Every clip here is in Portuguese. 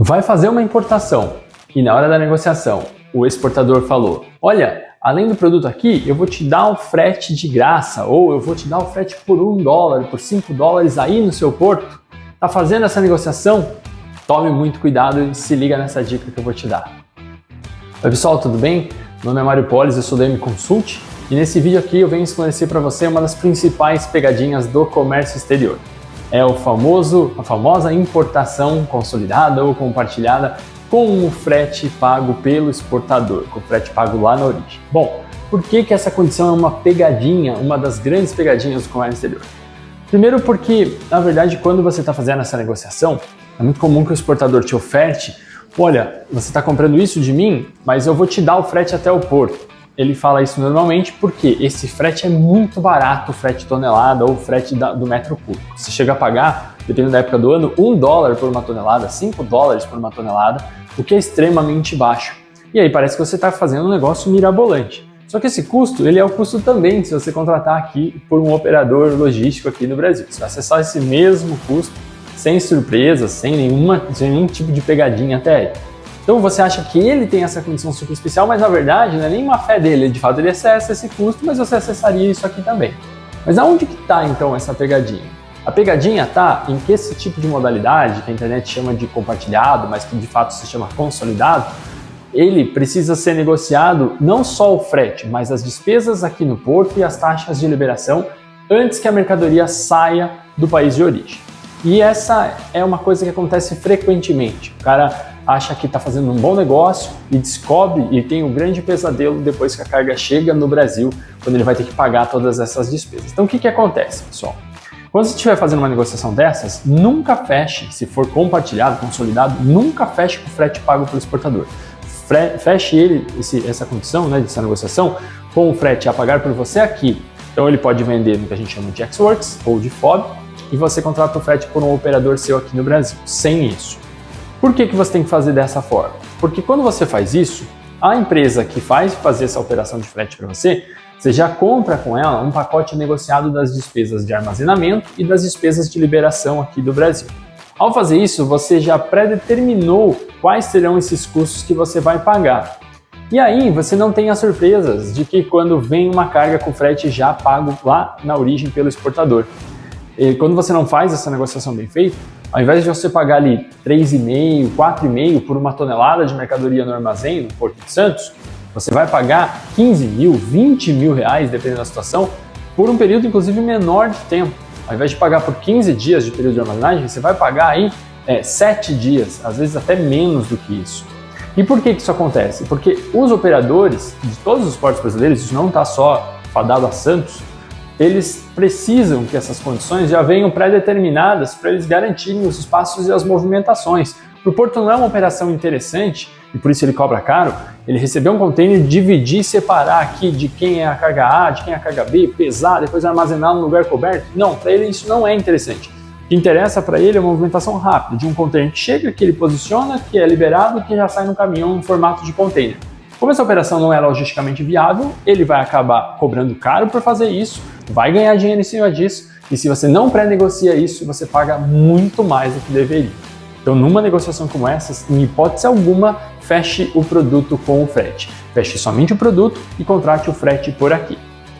Vai fazer uma importação e na hora da negociação o exportador falou: olha, além do produto aqui, eu vou te dar um frete de graça, ou eu vou te dar um frete por $1, por $5 aí no seu porto. Tá fazendo essa negociação? Tome muito cuidado e se liga nessa dica que eu vou te dar. Oi pessoal, tudo bem? Meu nome é Mário Polis, eu sou da M-Consult e nesse vídeo aqui eu venho esclarecer para você uma das principais pegadinhas do comércio exterior. É a famosa importação consolidada ou compartilhada com o frete pago pelo exportador, com o frete pago lá na origem. Bom, por que essa condição é uma pegadinha, uma das grandes pegadinhas do comércio exterior? Primeiro porque, na verdade, quando você está fazendo essa negociação, é muito comum que o exportador te oferte: olha, você está comprando isso de mim, mas eu vou te dar o frete até o porto. Ele fala isso normalmente porque esse frete é muito barato, o frete tonelada ou o frete do metro cúbico. Você chega a pagar, dependendo da época do ano, $1 por uma tonelada, $5 por uma tonelada, o que é extremamente baixo. E aí parece que você está fazendo um negócio mirabolante. Só que esse custo, ele é o custo também se você contratar aqui por um operador logístico aqui no Brasil. Você vai acessar esse mesmo custo, sem surpresas, sem nenhum tipo de pegadinha até aí. Então você acha que ele tem essa condição super especial, mas na verdade não é nem uma fé dele, de fato ele acessa esse custo, mas você acessaria isso aqui também. Mas aonde que está então essa pegadinha? A pegadinha está em que esse tipo de modalidade, que a internet chama de compartilhado, mas que de fato se chama consolidado, ele precisa ser negociado não só o frete, mas as despesas aqui no porto e as taxas de liberação antes que a mercadoria saia do país de origem. E essa é uma coisa que acontece frequentemente. O cara acha que está fazendo um bom negócio e descobre e tem um grande pesadelo depois que a carga chega no Brasil, quando ele vai ter que pagar todas essas despesas. Então o que acontece, pessoal? Quando você estiver fazendo uma negociação dessas, nunca feche, se for compartilhado, consolidado, nunca feche com o frete pago pelo exportador. Feche essa condição, né, dessa negociação com o frete a pagar por você aqui. Então ele pode vender no que a gente chama de ex-works ou de FOB, e você contrata o frete por um operador seu aqui no Brasil, sem isso. Por que você tem que fazer dessa forma? Porque quando você faz isso, a empresa que fazer essa operação de frete para você já compra com ela um pacote negociado das despesas de armazenamento e das despesas de liberação aqui do Brasil. Ao fazer isso, você já pré-determinou quais serão esses custos que você vai pagar. E aí você não tem as surpresas de que quando vem uma carga com frete já pago lá na origem pelo exportador. E quando você não faz essa negociação bem feita, ao invés de você pagar ali 3,5, 4,5 por uma tonelada de mercadoria no armazém, no Porto de Santos, você vai pagar 15 mil, 20 mil reais, dependendo da situação, por um período inclusive menor de tempo. Ao invés de pagar por 15 dias de período de armazenagem, você vai pagar aí 7 dias, às vezes até menos do que isso. E por que isso acontece? Porque os operadores de todos os portos brasileiros, isso não está só fadado a Santos, eles precisam que essas condições já venham pré-determinadas para eles garantirem os espaços e as movimentações. Para o porto não é uma operação interessante, e por isso ele cobra caro, ele receber um container, dividir e separar aqui de quem é a carga A, de quem é a carga B, pesar, depois armazenar no lugar coberto. Não, para ele isso não é interessante. O que interessa para ele é uma movimentação rápida, de um container que chega, que ele posiciona, que é liberado, que já sai no caminhão no formato de container. Como essa operação não é logisticamente viável, ele vai acabar cobrando caro por fazer isso, vai ganhar dinheiro em cima disso, e se você não pré-negocia isso, você paga muito mais do que deveria. Então, numa negociação como essa, em hipótese alguma, feche o produto com o frete. Feche somente o produto e contrate o frete por aqui.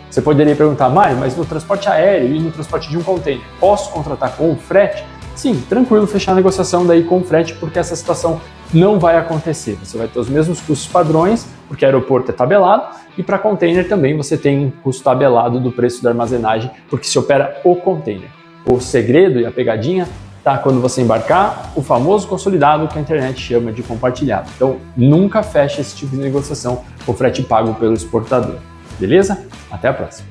Você poderia perguntar: Mário, mas no transporte aéreo e no transporte de um container, posso contratar com o frete? Sim, tranquilo fechar a negociação daí com o frete, porque essa situação não vai acontecer. Você vai ter os mesmos custos padrões, porque aeroporto é tabelado, e para container também você tem um custo tabelado do preço da armazenagem, porque se opera o container. O segredo e a pegadinha está quando você embarcar o famoso consolidado que a internet chama de compartilhado. Então nunca feche esse tipo de negociação com frete pago pelo exportador. Beleza? Até a próxima!